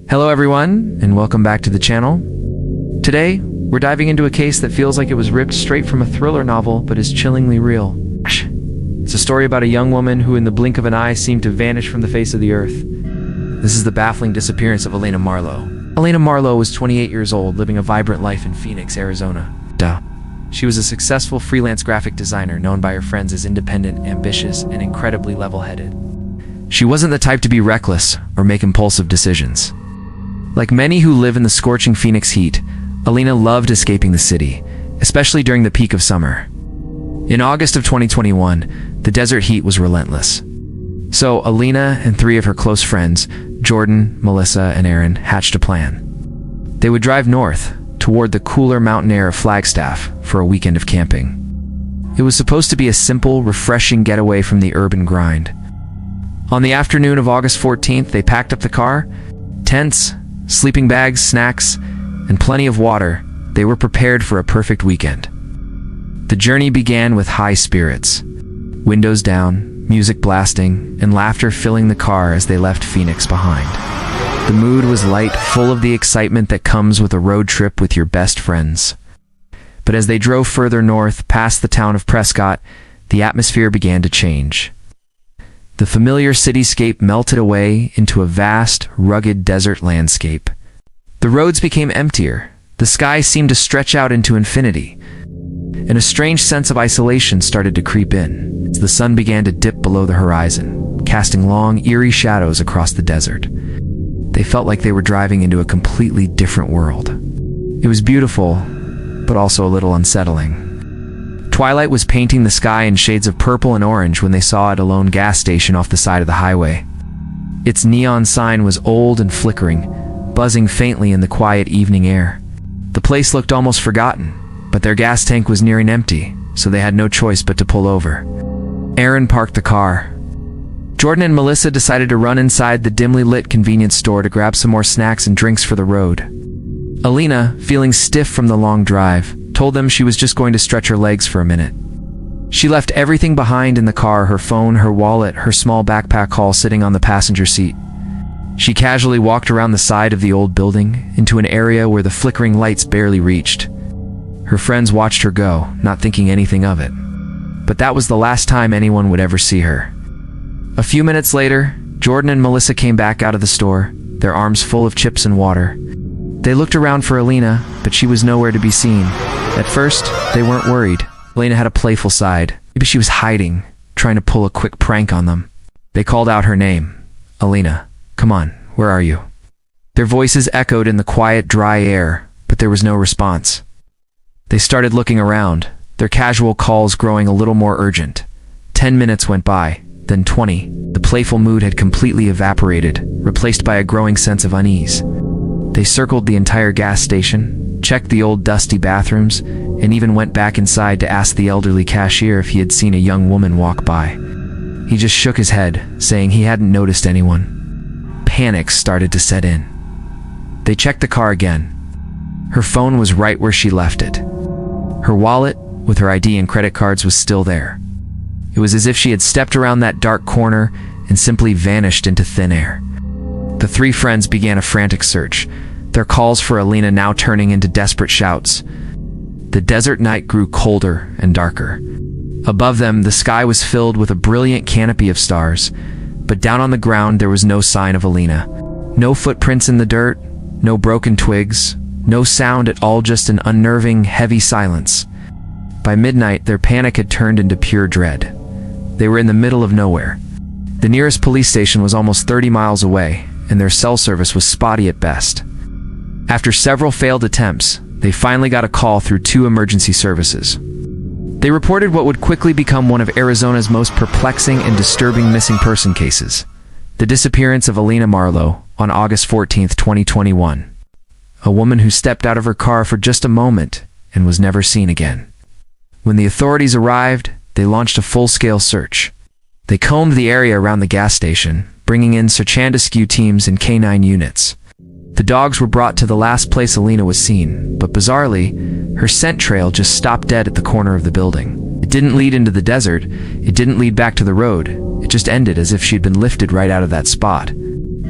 Hello everyone, and welcome back to the channel. Today, we're diving into a case that feels like it was ripped straight from a thriller novel, but is chillingly real. It's a story about a young woman who in the blink of an eye seemed to vanish from the face of the earth. This is the baffling disappearance of Elena Marlowe. Elena Marlowe was 28 years old, living a vibrant life in Phoenix, Arizona. She was a successful freelance graphic designer known by her friends as independent, ambitious, and incredibly level-headed. She wasn't the type to be reckless or make impulsive decisions. Like many who live in the scorching Phoenix heat, Elena loved escaping the city, especially during the peak of summer. In August of 2021, the desert heat was relentless. So Elena and three of her close friends, Jordan, Melissa, and Aaron, hatched a plan. They would drive north, toward the cooler mountain air of Flagstaff, for a weekend of camping. It was supposed to be a simple, refreshing getaway from the urban grind. On the afternoon of August 14th, they packed up the car. Tents, sleeping bags, snacks, and plenty of water. They were prepared for a perfect weekend. The journey began with high spirits. Windows down, music blasting, and laughter filling the car as they left Phoenix behind. The mood was light, full of the excitement that comes with a road trip with your best friends. But as they drove further north, past the town of Prescott, the atmosphere began to change. The familiar cityscape melted away into a vast, rugged desert landscape. The roads became emptier, the sky seemed to stretch out into infinity, and a strange sense of isolation started to creep in as the sun began to dip below the horizon, casting long, eerie shadows across the desert. They felt like they were driving into a completely different world. It was beautiful, but also a little unsettling. Twilight was painting the sky in shades of purple and orange when they saw a lone gas station off the side of the highway. Its neon sign was old and flickering, buzzing faintly in the quiet evening air. The place looked almost forgotten, but their gas tank was nearing empty, so they had no choice but to pull over. Aaron parked the car. Jordan and Melissa decided to run inside the dimly lit convenience store to grab some more snacks and drinks for the road. Elena, feeling stiff from the long drive, told them she was just going to stretch her legs for a minute. She left everything behind in the car, her phone, her wallet, her small backpack haul sitting on the passenger seat. She casually walked around the side of the old building, into an area where the flickering lights barely reached. Her friends watched her go, not thinking anything of it. But that was the last time anyone would ever see her. A few minutes later, Jordan and Melissa came back out of the store, their arms full of chips and water. They looked around for Elena, but she was nowhere to be seen. At first, they weren't worried. Elena had a playful side. Maybe she was hiding, trying to pull a quick prank on them. They called out her name. "Elena, come on, where are you?" Their voices echoed in the quiet, dry air, but there was no response. They started looking around, their casual calls growing a little more urgent. 10 minutes went by, then 20. The playful mood had completely evaporated, replaced by a growing sense of unease. They circled the entire gas station, checked the old dusty bathrooms, and even went back inside to ask the elderly cashier if he had seen a young woman walk by. He just shook his head, saying he hadn't noticed anyone. Panic started to set in. They checked the car again. Her phone was right where she left it. Her wallet, with her ID and credit cards, was still there. It was as if she had stepped around that dark corner and simply vanished into thin air. The three friends began a frantic search, their calls for Elena now turning into desperate shouts. The desert night grew colder and darker. Above them, the sky was filled with a brilliant canopy of stars, but down on the ground there was no sign of Elena. No footprints in the dirt, no broken twigs, no sound at all, just an unnerving, heavy silence. By midnight, their panic had turned into pure dread. They were in the middle of nowhere. The nearest police station was almost 30 miles away, and their cell service was spotty at best. After several failed attempts, they finally got a call through 2 emergency services. They reported what would quickly become one of Arizona's most perplexing and disturbing missing person cases: the disappearance of Elena Marlowe on August 14th, 2021. A woman who stepped out of her car for just a moment and was never seen again. When the authorities arrived, they launched a full-scale search. They combed the area around the gas station, bringing in search and rescue teams and canine units. The dogs were brought to the last place Elena was seen, but bizarrely, her scent trail just stopped dead at the corner of the building. It didn't lead into the desert, it didn't lead back to the road, it just ended as if she'd been lifted right out of that spot.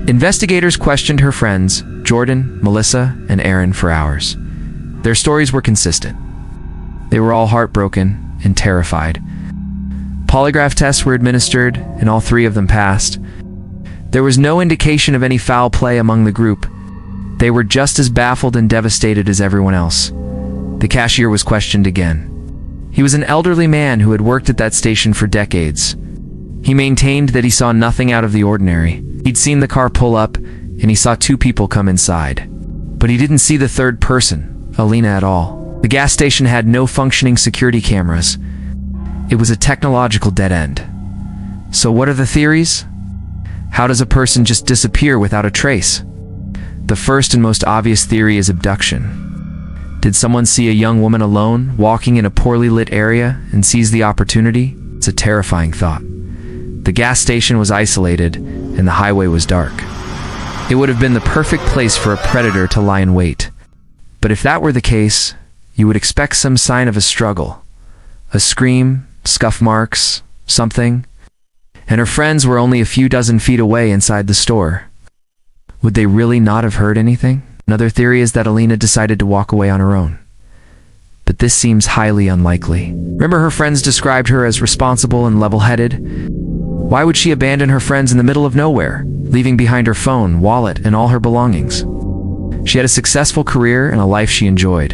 Investigators questioned her friends, Jordan, Melissa, and Aaron, for hours. Their stories were consistent. They were all heartbroken and terrified. Polygraph tests were administered, and all three of them passed. There was no indication of any foul play among the group. They were just as baffled and devastated as everyone else. The cashier was questioned again. He was an elderly man who had worked at that station for decades. He maintained that he saw nothing out of the ordinary. He'd seen the car pull up, and he saw two people come inside. But he didn't see the third person, Alina, at all. The gas station had no functioning security cameras. It was a technological dead end. So what are the theories? How does a person just disappear without a trace? The first and most obvious theory is abduction. Did someone see a young woman alone, walking in a poorly lit area, and seize the opportunity? It's a terrifying thought. The gas station was isolated, and the highway was dark. It would have been the perfect place for a predator to lie in wait. But if that were the case, you would expect some sign of a struggle. A scream, scuff marks, something. And her friends were only a few dozen feet away inside the store. Would they really not have heard anything? Another theory is that Alina decided to walk away on her own. But this seems highly unlikely. Remember, her friends described her as responsible and level-headed? Why would she abandon her friends in the middle of nowhere, leaving behind her phone, wallet, and all her belongings? She had a successful career and a life she enjoyed.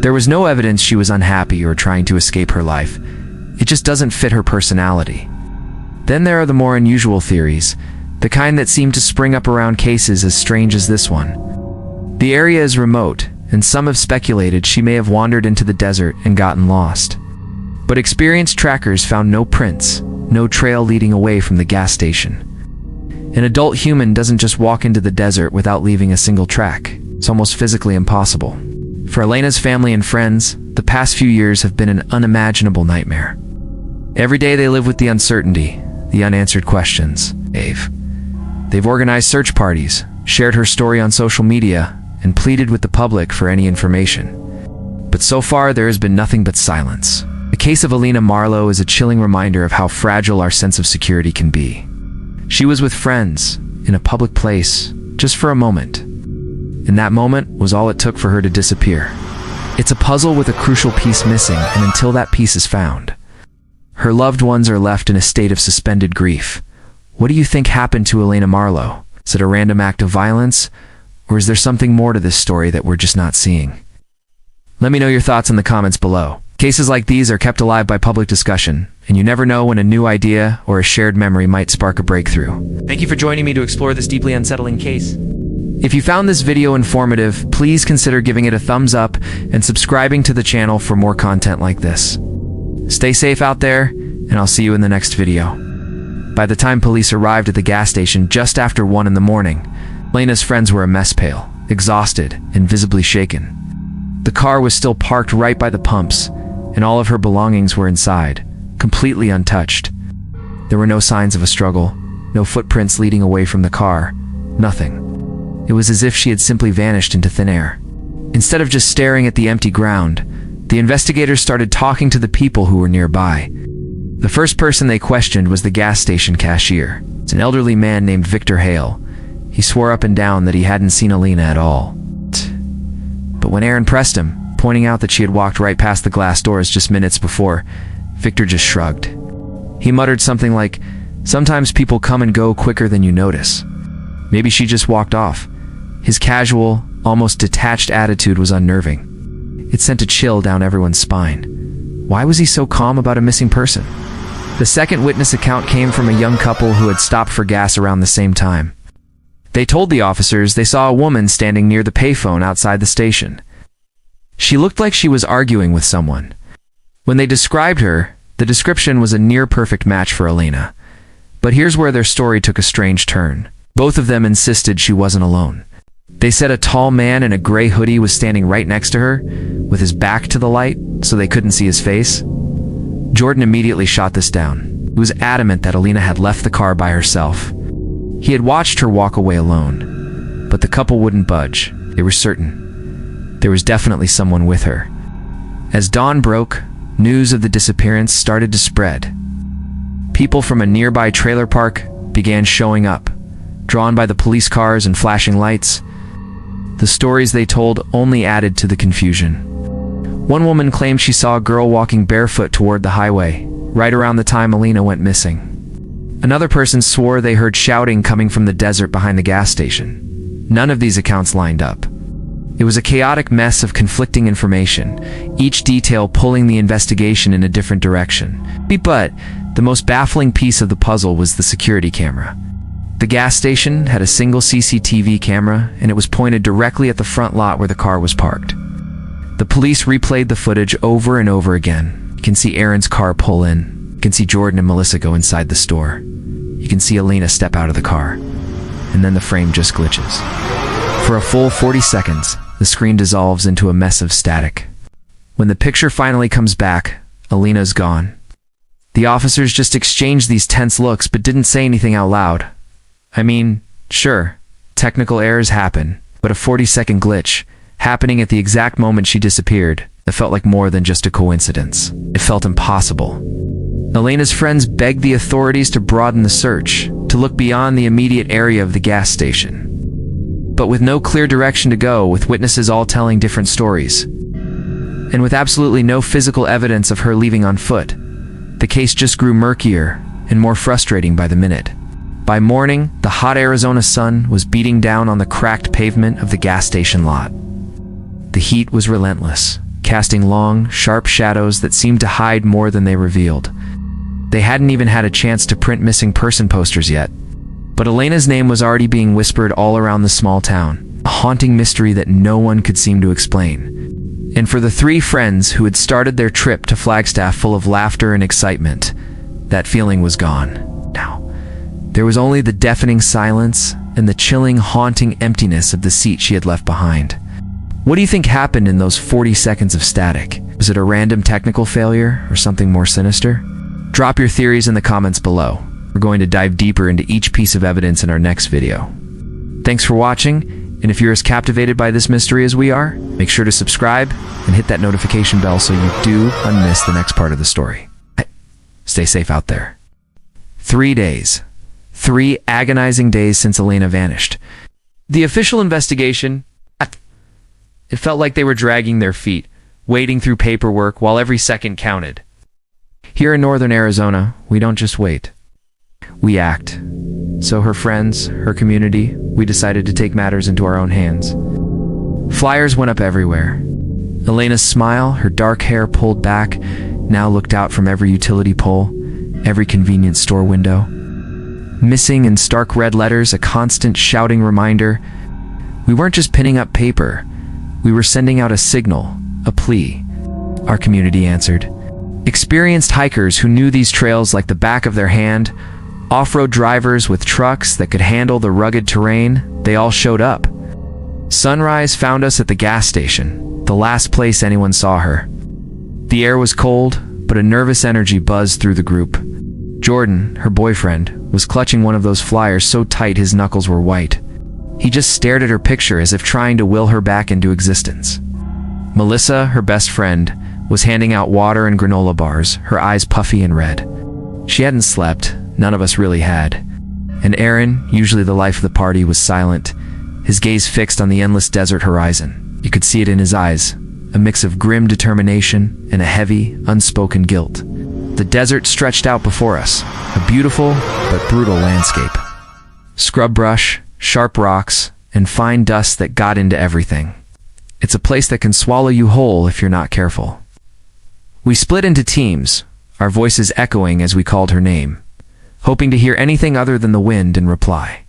There was no evidence she was unhappy or trying to escape her life. It just doesn't fit her personality. Then there are the more unusual theories, the kind that seem to spring up around cases as strange as this one. The area is remote, and some have speculated she may have wandered into the desert and gotten lost. But experienced trackers found no prints, no trail leading away from the gas station. An adult human doesn't just walk into the desert without leaving a single track. It's almost physically impossible. For Elena's family and friends, the past few years have been an unimaginable nightmare. Every day they live with the uncertainty, the unanswered questions. They've organized search parties, shared her story on social media, and pleaded with the public for any information. But so far, there has been nothing but silence. The case of Alina Marlowe is a chilling reminder of how fragile our sense of security can be. She was with friends, in a public place, just for a moment. And that moment was all it took for her to disappear. It's a puzzle with a crucial piece missing, and until that piece is found, her loved ones are left in a state of suspended grief. What do you think happened to Alina Marlowe? Is it a random act of violence, or is there something more to this story that we're just not seeing? Let me know your thoughts in the comments below. Cases like these are kept alive by public discussion, and you never know when a new idea or a shared memory might spark a breakthrough. Thank you for joining me to explore this deeply unsettling case. If you found this video informative, please consider giving it a thumbs up and subscribing to the channel for more content like this. Stay safe out there, and I'll see you in the next video. By the time police arrived at the gas station just after 1 in the morning, Lena's friends were a mess pale, exhausted, and visibly shaken. The car was still parked right by the pumps, and all of her belongings were inside, completely untouched. There were no signs of a struggle, no footprints leading away from the car, nothing. It was as if she had simply vanished into thin air. Instead of just staring at the empty ground, the investigators started talking to the people who were nearby. The first person they questioned was the gas station cashier. It's an elderly man named Victor Hale. He swore up and down that he hadn't seen Alina at all. But when Aaron pressed him, pointing out that she had walked right past the glass doors just minutes before, Victor just shrugged. He muttered something like, "Sometimes people come and go quicker than you notice. Maybe she just walked off." His casual, almost detached attitude was unnerving. It sent a chill down everyone's spine. Why was he so calm about a missing person? The second witness account came from a young couple who had stopped for gas around the same time. They told the officers they saw a woman standing near the payphone outside the station. She looked like she was arguing with someone. When they described her, the description was a near-perfect match for Alina. But here's where their story took a strange turn. Both of them insisted she wasn't alone. They said a tall man in a gray hoodie was standing right next to her, with his back to the light, so they couldn't see his face. Jordan immediately shot this down. He was adamant that Alina had left the car by herself. He had watched her walk away alone, but the couple wouldn't budge. They were certain. There was definitely someone with her. As dawn broke, news of the disappearance started to spread. People from a nearby trailer park began showing up, drawn by the police cars and flashing lights. The stories they told only added to the confusion. One woman claimed she saw a girl walking barefoot toward the highway, right around the time Alina went missing. Another person swore they heard shouting coming from the desert behind the gas station. None of these accounts lined up. It was a chaotic mess of conflicting information, each detail pulling the investigation in a different direction. But the most baffling piece of the puzzle was the security camera. The gas station had a single CCTV camera, and it was pointed directly at the front lot where the car was parked. The police replayed the footage over and over again. You can see Aaron's car pull in. You can see Jordan and Melissa go inside the store. You can see Alina step out of the car. And then the frame just glitches. For a full 40 seconds, the screen dissolves into a mess of static. When the picture finally comes back, Alina's gone. The officers just exchanged these tense looks but didn't say anything out loud. I mean, sure, technical errors happen, but a 40-second glitch, happening at the exact moment she disappeared, it felt like more than just a coincidence. It felt impossible. Alina's friends begged the authorities to broaden the search, to look beyond the immediate area of the gas station. But with no clear direction to go, with witnesses all telling different stories, and with absolutely no physical evidence of her leaving on foot, the case just grew murkier and more frustrating by the minute. By morning, the hot Arizona sun was beating down on the cracked pavement of the gas station lot. The heat was relentless, casting long, sharp shadows that seemed to hide more than they revealed. They hadn't even had a chance to print missing person posters yet, but Elena's name was already being whispered all around the small town, a haunting mystery that no one could seem to explain. And for the three friends who had started their trip to Flagstaff full of laughter and excitement, that feeling was gone. Now, there was only the deafening silence and the chilling, haunting emptiness of the seat she had left behind. What do you think happened in those 40 seconds of static? Was it a random technical failure or something more sinister? Drop your theories in the comments below. We're going to dive deeper into each piece of evidence in our next video. Thanks for watching, and if you're as captivated by this mystery as we are, make sure to subscribe and hit that notification bell so you do unmiss the next part of the story. Stay safe out there. 3 days. 3 agonizing days since Alina vanished. The official investigation, it felt like they were dragging their feet, wading through paperwork while every second counted. Here in northern Arizona, we don't just wait. We act. So her friends, her community, we decided to take matters into our own hands. Flyers went up everywhere. Elena's smile, her dark hair pulled back, now looked out from every utility pole, every convenience store window. Missing in stark red letters, a constant shouting reminder. We weren't just pinning up paper. We were sending out a signal, a plea. Our community answered. Experienced hikers who knew these trails like the back of their hand, off-road drivers with trucks that could handle the rugged terrain, they all showed up. Sunrise found us at the gas station, the last place anyone saw her. The air was cold, but a nervous energy buzzed through the group. Jordan, her boyfriend, was clutching one of those flyers so tight his knuckles were white. He just stared at her picture as if trying to will her back into existence. Melissa, her best friend, was handing out water and granola bars, her eyes puffy and red. She hadn't slept, none of us really had. And Aaron, usually the life of the party, was silent, his gaze fixed on the endless desert horizon. You could see it in his eyes, a mix of grim determination and a heavy, unspoken guilt. The desert stretched out before us, a beautiful but brutal landscape. Scrub brush, sharp rocks, and fine dust that got into everything. It's a place that can swallow you whole if you're not careful. We split into teams, our voices echoing as we called her name, hoping to hear anything other than the wind in reply.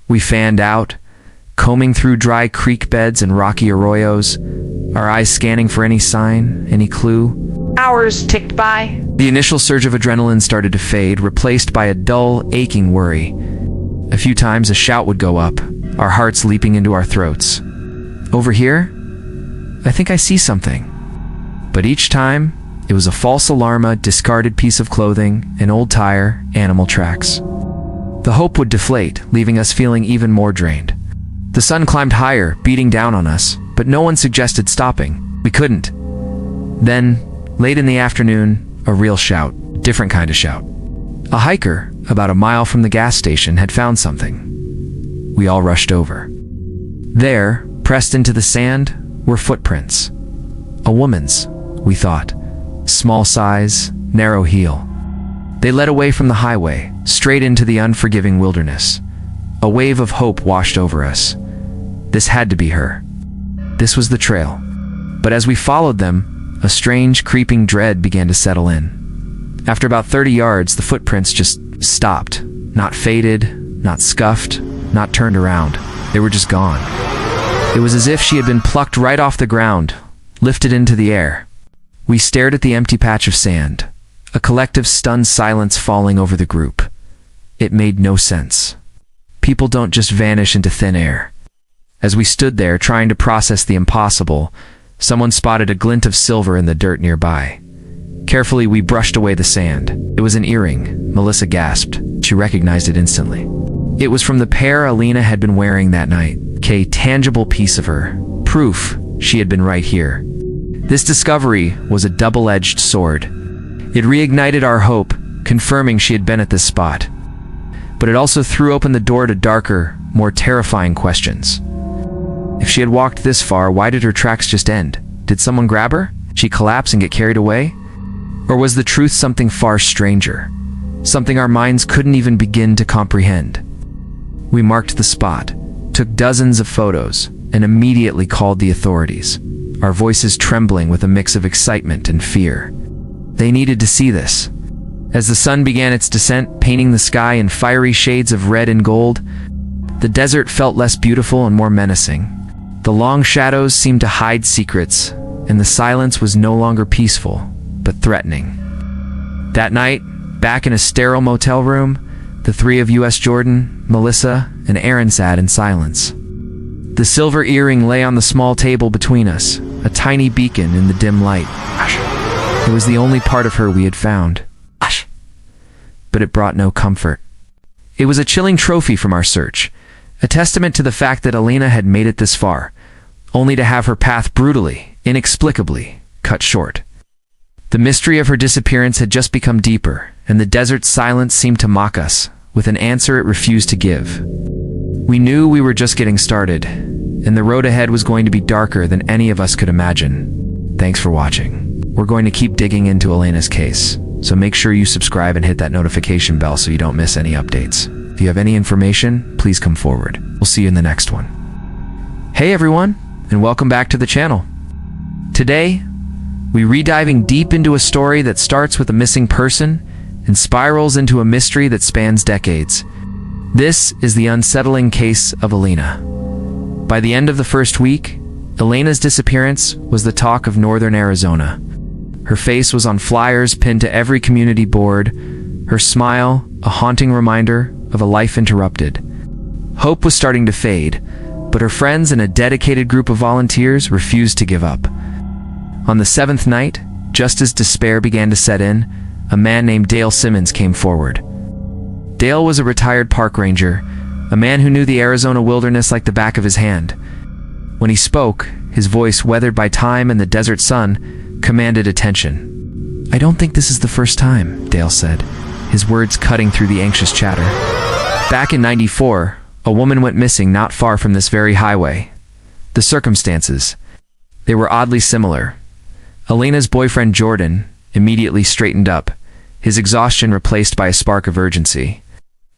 We fanned out, combing through dry creek beds and rocky arroyos, our eyes scanning for any sign, any clue. Hours ticked by. The initial surge of adrenaline started to fade, replaced by a dull, aching worry. A few times a shout would go up, our hearts leaping into our throats. Over here? I think I see something. But each time, it was a false alarm, a discarded piece of clothing, an old tire, animal tracks. The hope would deflate, leaving us feeling even more drained. The sun climbed higher, beating down on us, but no one suggested stopping. We couldn't. Then, late in the afternoon, a real shout, different kind of shout. A hiker, about a mile from the gas station, had found something. we all rushed over. There, pressed into the sand, were footprints. A woman's, we thought. Small size, narrow heel. They led away from the highway, straight into the unforgiving wilderness. A wave of hope washed over us. This had to be her. This was the trail. But as we followed them, a strange, creeping dread began to settle in. After about 30 yards, the footprints just stopped. Not faded, not scuffed, not turned around. They were just gone. It was as if she had been plucked right off the ground, lifted into the air. We stared at the empty patch of sand, a collective stunned silence falling over the group. It made no sense. People don't just vanish into thin air. As we stood there trying to process the impossible, someone spotted a glint of silver in the dirt nearby. Carefully, we brushed away the sand. It was an earring, Melissa gasped. She recognized it instantly. It was from the pair Alina had been wearing that night. A tangible piece of her. Proof she had been right here. This discovery was a double-edged sword. It reignited our hope, confirming she had been at this spot. But it also threw open the door to darker, more terrifying questions. If she had walked this far, why did her tracks just end? Did someone grab her? Did she collapse and get carried away? Or was the truth something far stranger? Something our minds couldn't even begin to comprehend? We marked the spot, took dozens of photos, and immediately called the authorities, our voices trembling with a mix of excitement and fear. They needed to see this. As the sun began its descent, painting the sky in fiery shades of red and gold, the desert felt less beautiful and more menacing. The long shadows seemed to hide secrets, and the silence was no longer peaceful, but threatening. That night, back in a sterile motel room, the three of us, Jordan, Melissa, and Aaron, sat in silence. The silver earring lay on the small table between us, a tiny beacon in the dim light. It was the only part of her we had found. But it brought no comfort. It was a chilling trophy from our search, a testament to the fact that Alina had made it this far, only to have her path brutally, inexplicably, cut short. The mystery of her disappearance had just become deeper, and the desert's silence seemed to mock us, with an answer it refused to give. We knew we were just getting started, and the road ahead was going to be darker than any of us could imagine. Thanks for watching. We're going to keep digging into Alina's case, so make sure you subscribe and hit that notification bell so you don't miss any updates. If you have any information, please come forward. We'll see you in the next one. Hey everyone, and welcome back to the channel. Today, we're diving deep into a story that starts with a missing person and spirals into a mystery that spans decades. This is the unsettling case of Alina. By the end of the first week, Alina's disappearance was the talk of northern Arizona. Her face was on flyers pinned to every community board, her smile a haunting reminder of a life interrupted. Hope was starting to fade, but her friends and a dedicated group of volunteers refused to give up. On the seventh night, just as despair began to set in, a man named Dale Simmons came forward. Dale was a retired park ranger, a man who knew the Arizona wilderness like the back of his hand. When he spoke, his voice, weathered by time and the desert sun, commanded attention. "I don't think this is the first time," Dale said, his words cutting through the anxious chatter. Back in '94, a woman went missing not far from this very highway. The circumstances, they were oddly similar. Alina's boyfriend Jordan immediately straightened up, his exhaustion replaced by a spark of urgency.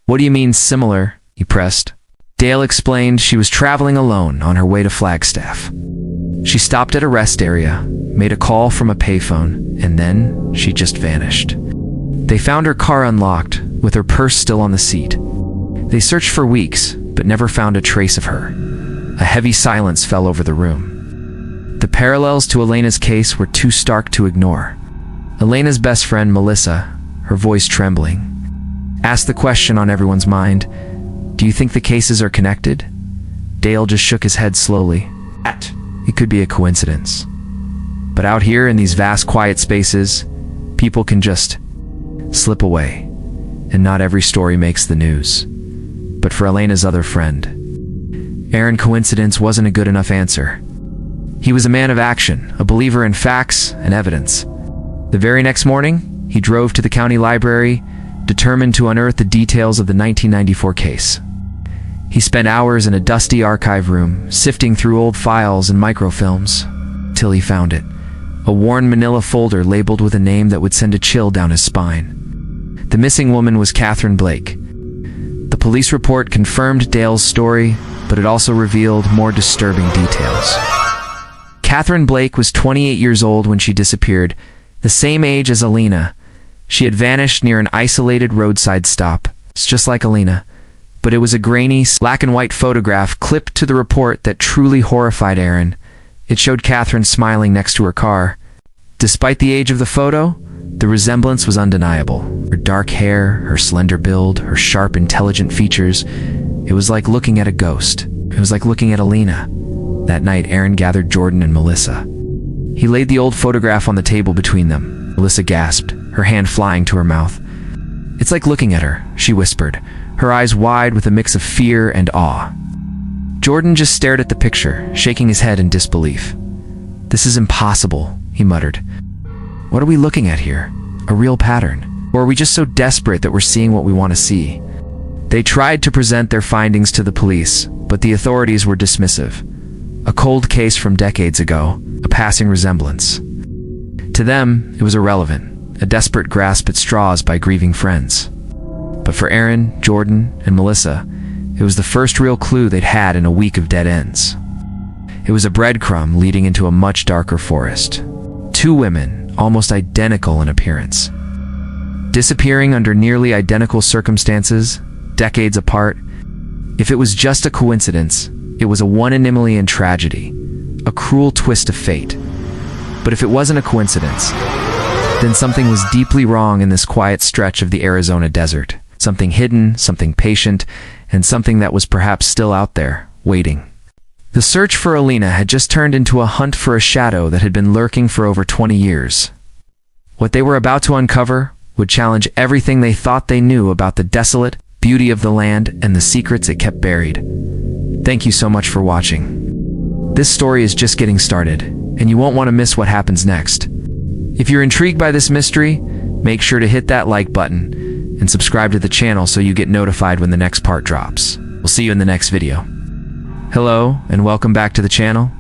"What do you mean similar?" he pressed. Dale explained she was traveling alone on her way to Flagstaff. She stopped at a rest area, made a call from a payphone, and then she just vanished. They found her car unlocked, with her purse still on the seat. They searched for weeks, but never found a trace of her. A heavy silence fell over the room. The parallels to Alina's case were too stark to ignore. Alina's best friend, Melissa, her voice trembling, asked the question on everyone's mind, "Do you think the cases are connected?" Dale just shook his head slowly. It could be a coincidence. But out here in these vast quiet spaces, people can just slip away, and not every story makes the news. But for Alina's other friend, Aaron, coincidence wasn't a good enough answer. He was a man of action, a believer in facts and evidence. The very next morning, he drove to the county library, determined to unearth the details of the 1994 case. He spent hours in a dusty archive room, sifting through old files and microfilms, till he found it. A worn manila folder labeled with a name that would send a chill down his spine. The missing woman was Catherine Blake. The police report confirmed Dale's story, but it also revealed more disturbing details. Catherine Blake was 28 years old when she disappeared, the same age as Alina. She had vanished near an isolated roadside stop. It's just like Alina, but it was a grainy, black and white photograph clipped to the report that truly horrified Aaron. It showed Catherine smiling next to her car. Despite the age of the photo, the resemblance was undeniable. Her dark hair, her slender build, her sharp, intelligent features. It was like looking at a ghost. It was like looking at Alina. That night, Aaron gathered Jordan and Melissa. He laid the old photograph on the table between them. Melissa gasped, her hand flying to her mouth. "It's like looking at her," she whispered, her eyes wide with a mix of fear and awe. Jordan just stared at the picture, shaking his head in disbelief. "This is impossible," he muttered. "What are we looking at here? A real pattern? Or are we just so desperate that we're seeing what we want to see?" They tried to present their findings to the police, but the authorities were dismissive. A cold case from decades ago, a passing resemblance. To them, it was irrelevant, a desperate grasp at straws by grieving friends. But for Aaron, Jordan, and Melissa, it was the first real clue they'd had in a week of dead ends. It was a breadcrumb leading into a much darker forest. Two women, almost identical in appearance, disappearing under nearly identical circumstances, decades apart. If it was just a coincidence, it was a one-in-a-million tragedy, a cruel twist of fate. But if it wasn't a coincidence, then something was deeply wrong in this quiet stretch of the Arizona desert. Something hidden, something patient, and something that was perhaps still out there, waiting. The search for Alina had just turned into a hunt for a shadow that had been lurking for over 20 years. What they were about to uncover would challenge everything they thought they knew about the desolate beauty of the land and the secrets it kept buried. Thank you so much for watching. This story is just getting started, and you won't want to miss what happens next. If you're intrigued by this mystery, make sure to hit that like button and subscribe to the channel so you get notified when the next part drops. We'll see you in the next video. Hello, and welcome back to the channel.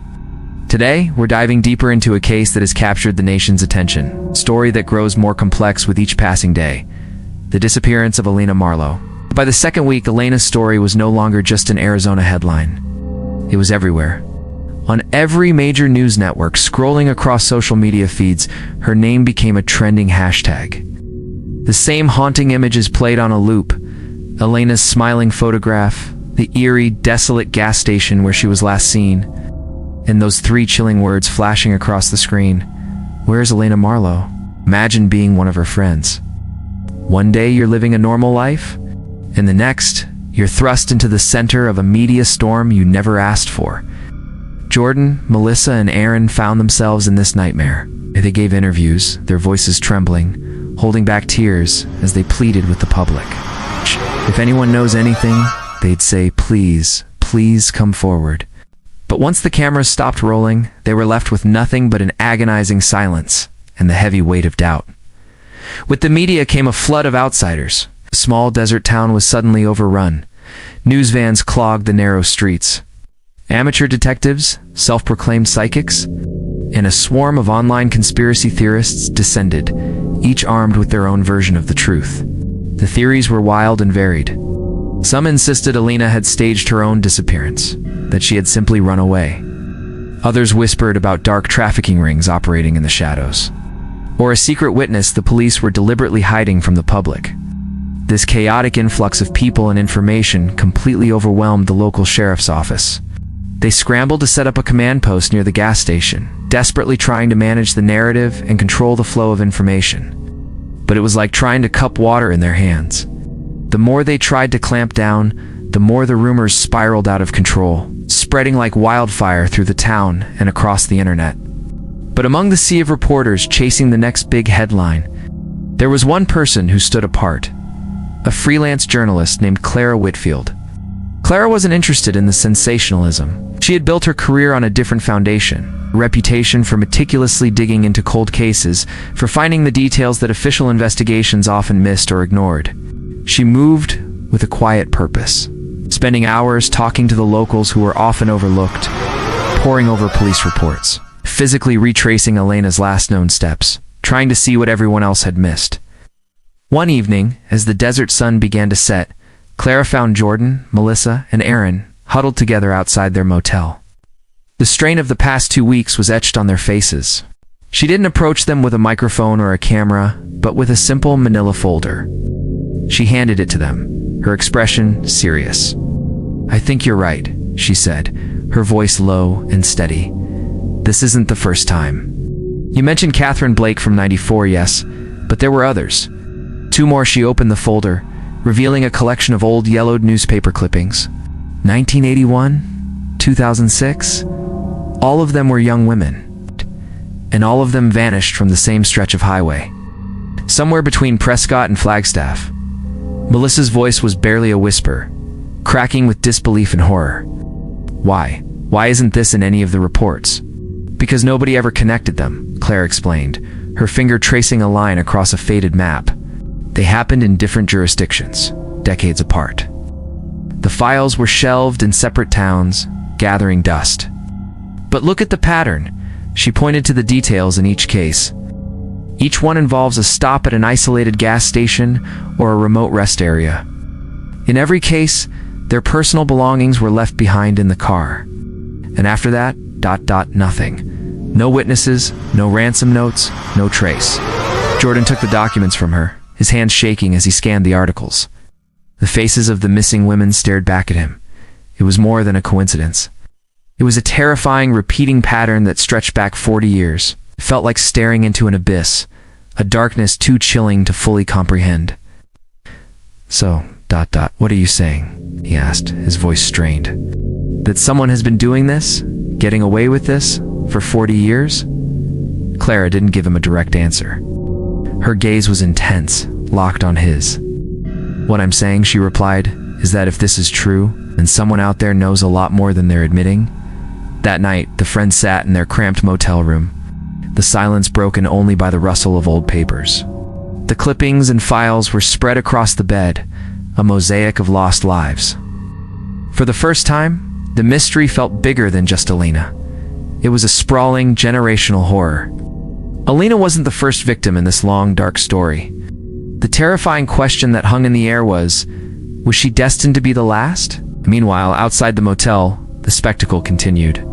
Today, we're diving deeper into a case that has captured the nation's attention, a story that grows more complex with each passing day. The disappearance of Alina Marlowe. By the second week, Alina's story was no longer just an Arizona headline. It was everywhere. On every major news network, scrolling across social media feeds, her name became a trending hashtag. The same haunting images played on a loop. Alina's smiling photograph, the eerie, desolate gas station where she was last seen, and those three chilling words flashing across the screen. Where's Alina Marlowe? Imagine being one of her friends. One day you're living a normal life, and the next, you're thrust into the center of a media storm you never asked for. Jordan, Melissa, and Aaron found themselves in this nightmare. They gave interviews, their voices trembling, holding back tears as they pleaded with the public. If anyone knows anything, they'd say, please, please come forward. But once the cameras stopped rolling, they were left with nothing but an agonizing silence and the heavy weight of doubt. With the media came a flood of outsiders. The small desert town was suddenly overrun. News vans clogged the narrow streets. Amateur detectives, self-proclaimed psychics, and a swarm of online conspiracy theorists descended, each armed with their own version of the truth. The theories were wild and varied. Some insisted Alina had staged her own disappearance, that she had simply run away. Others whispered about dark trafficking rings operating in the shadows, or a secret witness the police were deliberately hiding from the public. This chaotic influx of people and information completely overwhelmed the local sheriff's office. They scrambled to set up a command post near the gas station, desperately trying to manage the narrative and control the flow of information. But it was like trying to cup water in their hands. The more they tried to clamp down, the more the rumors spiraled out of control, spreading like wildfire through the town and across the internet. But among the sea of reporters chasing the next big headline, there was one person who stood apart, a freelance journalist named Clara Whitfield. Clara wasn't interested in the sensationalism. She had built her career on a different foundation, a reputation for meticulously digging into cold cases, for finding the details that official investigations often missed or ignored. She moved with a quiet purpose, spending hours talking to the locals who were often overlooked, poring over police reports, physically retracing Elena's last known steps, trying to see what everyone else had missed. One evening, as the desert sun began to set, Clara found Jordan, Melissa, and Aaron huddled together outside their motel. The strain of the past 2 weeks was etched on their faces. She didn't approach them with a microphone or a camera, but with a simple manila folder. She handed it to them, her expression serious. "I think you're right," she said, her voice low and steady. "This isn't the first time. You mentioned Catherine Blake from '94, yes, but there were others." 2 more. She opened the folder, revealing a collection of old yellowed newspaper clippings. 1981, 2006, all of them were young women. And all of them vanished from the same stretch of highway, somewhere between Prescott and Flagstaff. Melissa's voice was barely a whisper, cracking with disbelief and horror. Why? Why isn't this in any of the reports?" "Because nobody ever connected them," Claire explained, her finger tracing a line across a faded map. "They happened in different jurisdictions, decades apart. The files were shelved in separate towns, gathering dust. But look at the pattern." She pointed to the details in each case. Each one involves a stop at an isolated gas station or a remote rest area. In every case, their personal belongings were left behind in the car. And after that, nothing. No witnesses, no ransom notes, no trace. Jordan took the documents from her, his hands shaking as he scanned the articles. The faces of the missing women stared back at him. It was more than a coincidence. It was a terrifying, repeating pattern that stretched back 40 years. It felt like staring into an abyss, a darkness too chilling to fully comprehend. "So, what are you saying?" he asked, his voice strained. "That someone has been doing this, getting away with this, for 40 years? Clara didn't give him a direct answer. Her gaze was intense, locked on his. "What I'm saying," she replied, "is that if this is true, then someone out there knows a lot more than they're admitting." That night, the friends sat in their cramped motel room, the silence broken only by the rustle of old papers. The clippings and files were spread across the bed, a mosaic of lost lives. For the first time, the mystery felt bigger than just Elena. It was a sprawling, generational horror. Elena wasn't the first victim in this long, dark story. The terrifying question that hung in the air was she destined to be the last? Meanwhile, outside the motel, the spectacle continued.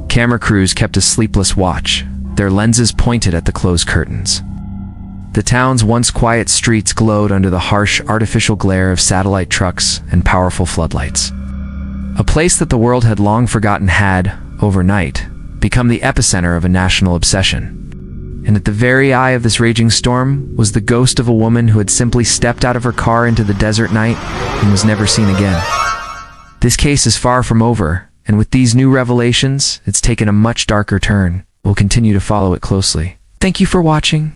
Camera crews kept a sleepless watch, their lenses pointed at the closed curtains. The town's once quiet streets glowed under the harsh, artificial glare of satellite trucks and powerful floodlights. A place that the world had long forgotten had, overnight, become the epicenter of a national obsession. And at the very eye of this raging storm was the ghost of a woman who had simply stepped out of her car into the desert night and was never seen again. This case is far from over, and with these new revelations, it's taken a much darker turn. We'll continue to follow it closely. Thank you for watching.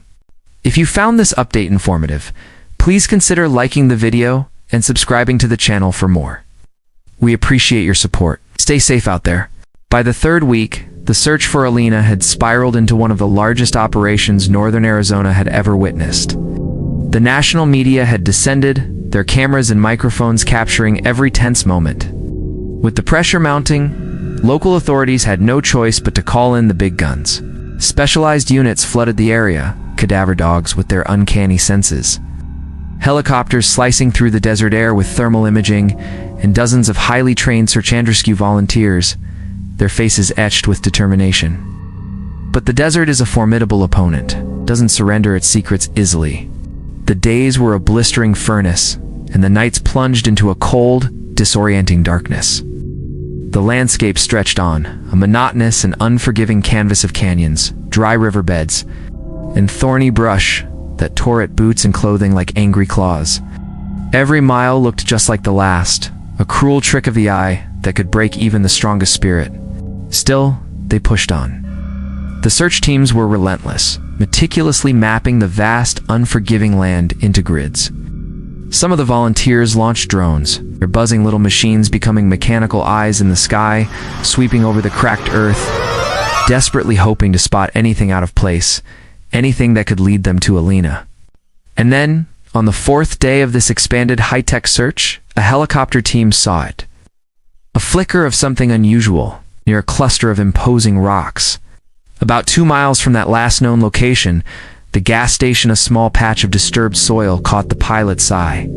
If you found this update informative, please consider liking the video and subscribing to the channel for more. We appreciate your support. Stay safe out there. By the 3rd week, the search for Elena had spiraled into one of the largest operations northern Arizona had ever witnessed. The national media had descended, their cameras and microphones capturing every tense moment. With the pressure mounting, local authorities had no choice but to call in the big guns. Specialized units flooded the area, cadaver dogs with their uncanny senses. Helicopters slicing through the desert air with thermal imaging, and dozens of highly trained search and rescue volunteers, their faces etched with determination. But the desert is a formidable opponent, doesn't surrender its secrets easily. The days were a blistering furnace, and the nights plunged into a cold, disorienting darkness. The landscape stretched on, a monotonous and unforgiving canvas of canyons, dry riverbeds, and thorny brush that tore at boots and clothing like angry claws. Every mile looked just like the last, a cruel trick of the eye that could break even the strongest spirit. Still, they pushed on. The search teams were relentless, meticulously mapping the vast, unforgiving land into grids. Some of the volunteers launched drones, their buzzing little machines becoming mechanical eyes in the sky, sweeping over the cracked earth, desperately hoping to spot anything out of place, anything that could lead them to Elena. And then, on the 4th day of this expanded high-tech search, a helicopter team saw it. A flicker of something unusual near a cluster of imposing rocks. About 2 miles from that last known location, the gas station, a small patch of disturbed soil, caught the pilot's eye.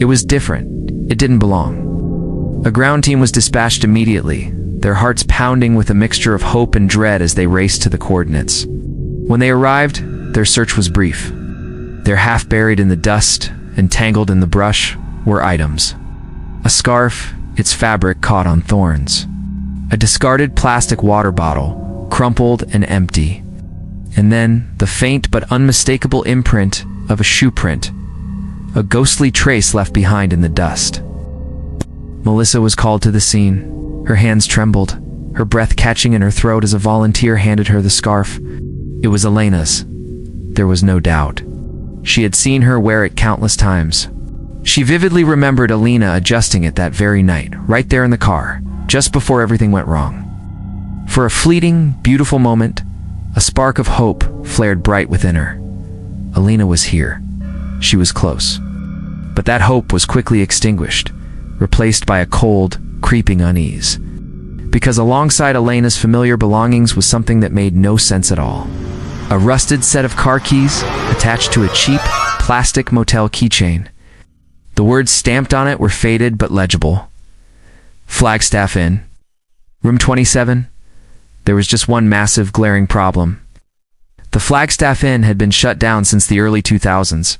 It was different. It didn't belong. A ground team was dispatched immediately, their hearts pounding with a mixture of hope and dread as they raced to the coordinates. When they arrived, their search was brief. There, half buried in the dust and tangled in the brush, were items. A scarf, its fabric caught on thorns. A discarded plastic water bottle, crumpled and empty. And then, the faint but unmistakable imprint of a shoe print. A ghostly trace left behind in the dust. Melissa was called to the scene. Her hands trembled, her breath catching in her throat as a volunteer handed her the scarf. It was Elena's. There was no doubt. She had seen her wear it countless times. She vividly remembered Elena adjusting it that very night, right there in the car, just before everything went wrong. For a fleeting, beautiful moment, a spark of hope flared bright within her. Elena was here. She was close. But that hope was quickly extinguished, replaced by a cold, creeping unease. Because alongside Elena's familiar belongings was something that made no sense at all. A rusted set of car keys attached to a cheap, plastic motel keychain. The words stamped on it were faded but legible. Flagstaff Inn. Room 27. There was just one massive, glaring problem. The Flagstaff Inn had been shut down since the early 2000s.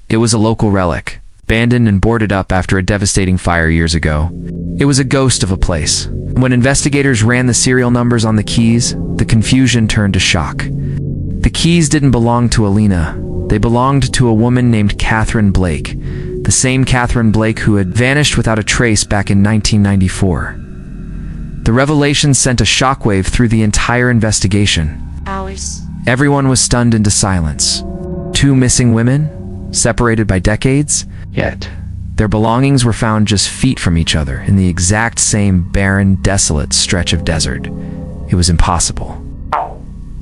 It was a local relic, abandoned and boarded up after a devastating fire years ago. It was a ghost of a place. When investigators ran the serial numbers on the keys, the confusion turned to shock. The keys didn't belong to Elena. They belonged to a woman named Catherine Blake, the same Catherine Blake who had vanished without a trace back in 1994. The revelation sent a shockwave through the entire investigation. Alice. Everyone was stunned into silence. 2 missing women, separated by decades, yet their belongings were found just feet from each other in the exact same barren, desolate stretch of desert. It was impossible.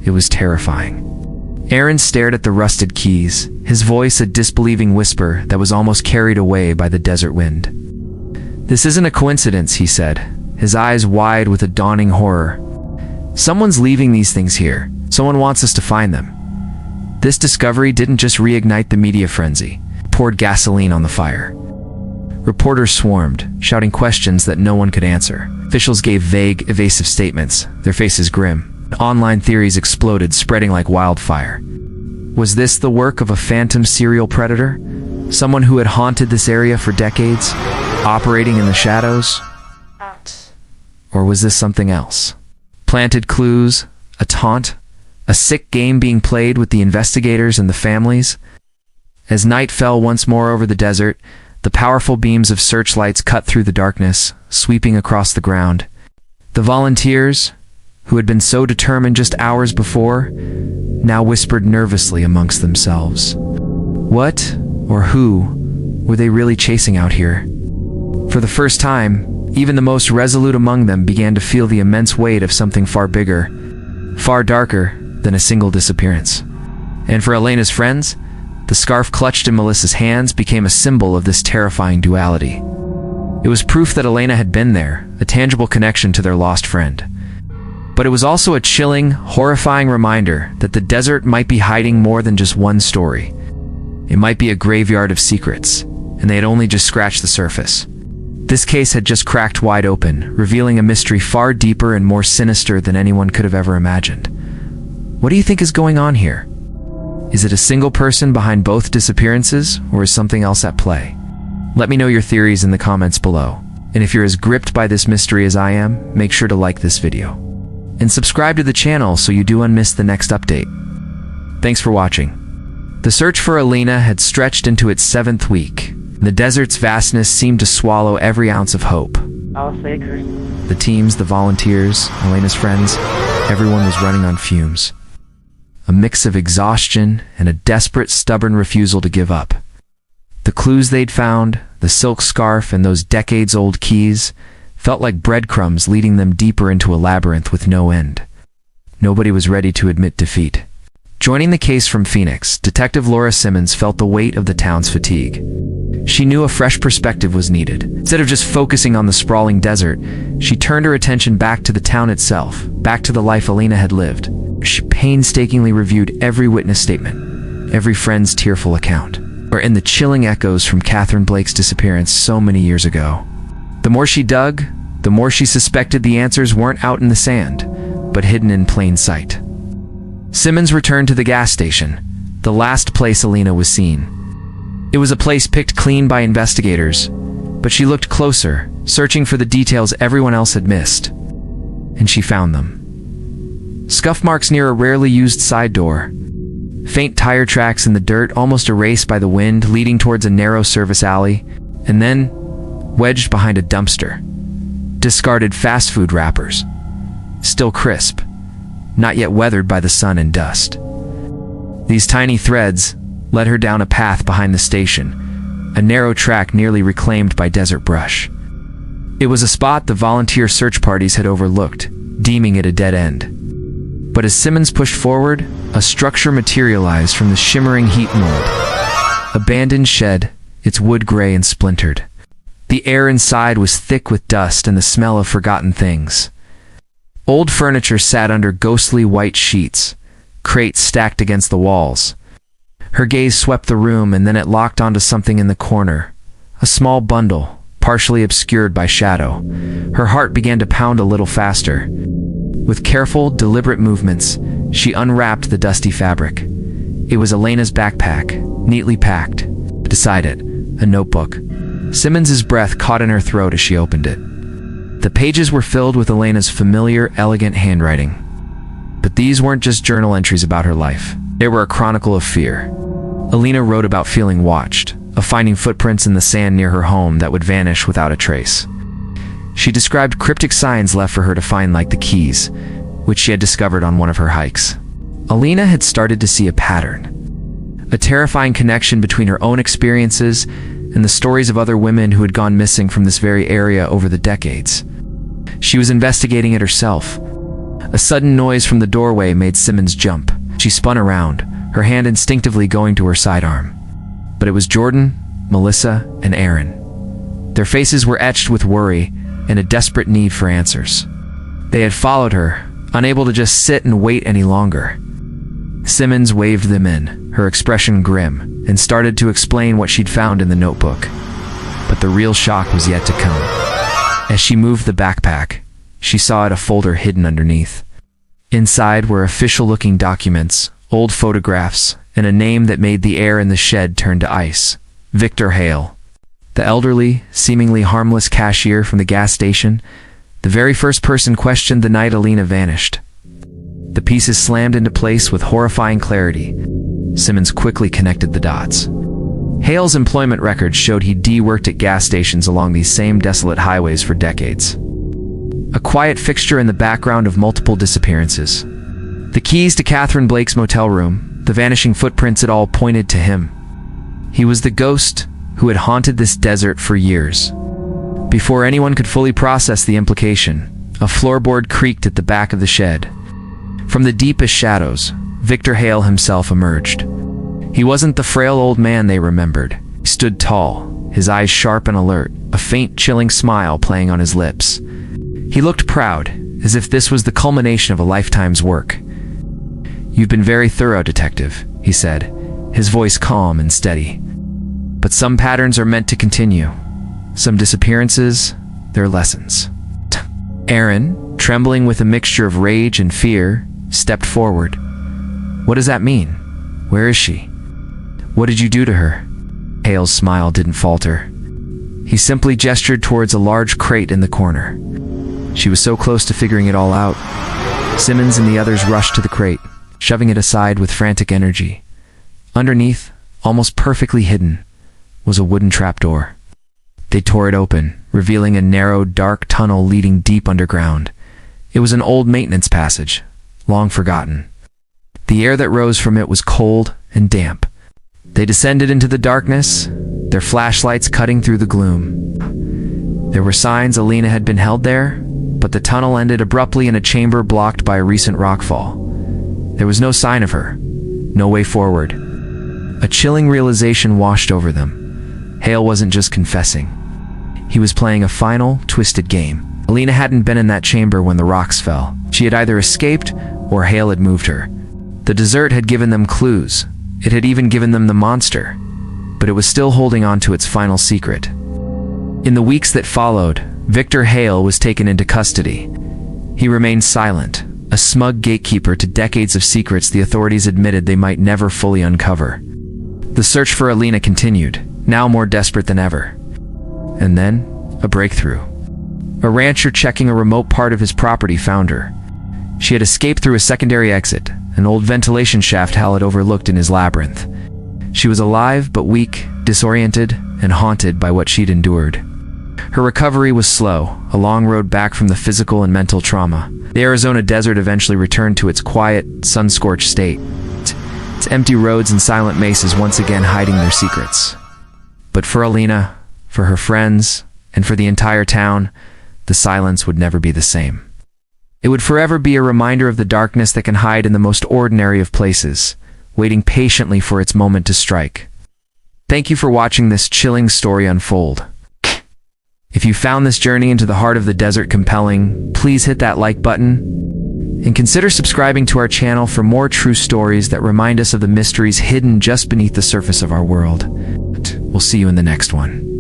It was terrifying. Aaron stared at the rusted keys, his voice a disbelieving whisper that was almost carried away by the desert wind. "This isn't a coincidence," he said, his eyes wide with a dawning horror. "Someone's leaving these things here. Someone wants us to find them." This discovery didn't just reignite the media frenzy, it poured gasoline on the fire. Reporters swarmed, shouting questions that no one could answer. Officials gave vague, evasive statements, their faces grim. Online theories exploded, spreading like wildfire. Was this the work of a phantom serial predator? Someone who had haunted this area for decades, operating in the shadows? Or was this something else? Planted clues, a taunt, a sick game being played with the investigators and the families? As night fell once more over the desert, the powerful beams of searchlights cut through the darkness, sweeping across the ground. The volunteers, who had been so determined just hours before, now whispered nervously amongst themselves. What, or who, were they really chasing out here? For the first time, even the most resolute among them began to feel the immense weight of something far bigger, far darker than a single disappearance. And for Elena's friends, the scarf clutched in Melissa's hands became a symbol of this terrifying duality. It was proof that Elena had been there, a tangible connection to their lost friend. But it was also a chilling, horrifying reminder that the desert might be hiding more than just one story. It might be a graveyard of secrets, and they had only just scratched the surface. This case had just cracked wide open, revealing a mystery far deeper and more sinister than anyone could have ever imagined. What do you think is going on here? Is it a single person behind both disappearances, or is something else at play? Let me know your theories in the comments below. And if you're as gripped by this mystery as I am, make sure to like this video. And subscribe to the channel so you don't miss the next update. Thanks for watching. The search for Elena had stretched into its 7th week. The desert's vastness seemed to swallow every ounce of hope. The teams, the volunteers, Elena's friends, everyone was running on fumes. A mix of exhaustion and a desperate, stubborn refusal to give up. The clues they'd found, the silk scarf and those decades-old keys, felt like breadcrumbs leading them deeper into a labyrinth with no end. Nobody was ready to admit defeat. Joining the case from Phoenix, Detective Laura Simmons felt the weight of the town's fatigue. She knew a fresh perspective was needed. Instead of just focusing on the sprawling desert, she turned her attention back to the town itself, back to the life Alina had lived. She painstakingly reviewed every witness statement, every friend's tearful account, and the chilling echoes from Catherine Blake's disappearance so many years ago. The more she dug, the more she suspected the answers weren't out in the sand, but hidden in plain sight. Simmons returned to the gas station, the last place Alina was seen. It was a place picked clean by investigators, but she looked closer, searching for the details everyone else had missed. And she found them. Scuff marks near a rarely used side door. Faint tire tracks in the dirt, almost erased by the wind, leading towards a narrow service alley. And then, wedged behind a dumpster, discarded fast food wrappers. Still crisp, not yet weathered by the sun and dust. These tiny threads led her down a path behind the station, a narrow track nearly reclaimed by desert brush. It was a spot the volunteer search parties had overlooked, deeming it a dead end. But as Simmons pushed forward, a structure materialized from the shimmering heat mold. Abandoned shed, its wood gray and splintered. The air inside was thick with dust and the smell of forgotten things. Old furniture sat under ghostly white sheets, crates stacked against the walls. Her gaze swept the room, and then it locked onto something in the corner, a small bundle, partially obscured by shadow. Her heart began to pound a little faster. With careful, deliberate movements, she unwrapped the dusty fabric. It was Elena's backpack, neatly packed. Beside it, a notebook. Simmons's breath caught in her throat as she opened it. The pages were filled with Elena's familiar, elegant handwriting. But these weren't just journal entries about her life. They were a chronicle of fear. Alina wrote about feeling watched, of finding footprints in the sand near her home that would vanish without a trace. She described cryptic signs left for her to find, like the keys, which she had discovered on one of her hikes. Alina had started to see a pattern, a terrifying connection between her own experiences and the stories of other women who had gone missing from this very area over the decades. She was investigating it herself. A sudden noise from the doorway made Simmons jump. She spun around, her hand instinctively going to her sidearm. But it was Jordan, Melissa, and Aaron. Their faces were etched with worry and a desperate need for answers. They had followed her, unable to just sit and wait any longer. Simmons waved them in, her expression grim, and started to explain what she'd found in the notebook. But the real shock was yet to come. As she moved the backpack, she saw a folder hidden underneath. Inside were official-looking documents, old photographs, and a name that made the air in the shed turn to ice. Victor Hale. The elderly, seemingly harmless cashier from the gas station, the very first person questioned the night Alina vanished. The pieces slammed into place with horrifying clarity. Simmons quickly connected the dots. Hale's employment records showed he'd worked at gas stations along these same desolate highways for decades. A quiet fixture in the background of multiple disappearances. The keys to Catherine Blake's motel room, the vanishing footprints, it all pointed to him. He was the ghost who had haunted this desert for years. Before anyone could fully process the implication, a floorboard creaked at the back of the shed. From the deepest shadows, Victor Hale himself emerged. He wasn't the frail old man they remembered. He stood tall, his eyes sharp and alert, a faint, chilling smile playing on his lips. He looked proud, as if this was the culmination of a lifetime's work. "You've been very thorough, Detective," he said, his voice calm and steady. "But some patterns are meant to continue. Some disappearances, they're lessons." Aaron, trembling with a mixture of rage and fear, stepped forward. "What does that mean? Where is she? What did you do to her?" Hale's smile didn't falter. He simply gestured towards a large crate in the corner. She was so close to figuring it all out. Simmons and the others rushed to the crate, shoving it aside with frantic energy. Underneath, almost perfectly hidden, was a wooden trapdoor. They tore it open, revealing a narrow, dark tunnel leading deep underground. It was an old maintenance passage, long forgotten. The air that rose from it was cold and damp. They descended into the darkness, their flashlights cutting through the gloom. There were signs Alina had been held there, but the tunnel ended abruptly in a chamber blocked by a recent rockfall. There was no sign of her, no way forward. A chilling realization washed over them. Hale wasn't just confessing. He was playing a final, twisted game. Alina hadn't been in that chamber when the rocks fell. She had either escaped, or Hale had moved her. The desert had given them clues. It had even given them the monster. But it was still holding on to its final secret. In the weeks that followed, Victor Hale was taken into custody. He remained silent, a smug gatekeeper to decades of secrets the authorities admitted they might never fully uncover. The search for Alina continued, now more desperate than ever. And then, a breakthrough. A rancher checking a remote part of his property found her. She had escaped through a secondary exit, an old ventilation shaft Hal had overlooked in his labyrinth. She was alive but weak, disoriented, and haunted by what she'd endured. Her recovery was slow, a long road back from the physical and mental trauma. The Arizona desert eventually returned to its quiet, sun-scorched state. Its empty roads and silent mesas once again hiding their secrets. But for Alina, for her friends, and for the entire town, the silence would never be the same. It would forever be a reminder of the darkness that can hide in the most ordinary of places, waiting patiently for its moment to strike. Thank you for watching this chilling story unfold. If you found this journey into the heart of the desert compelling, please hit that like button and consider subscribing to our channel for more true stories that remind us of the mysteries hidden just beneath the surface of our world. We'll see you in the next one.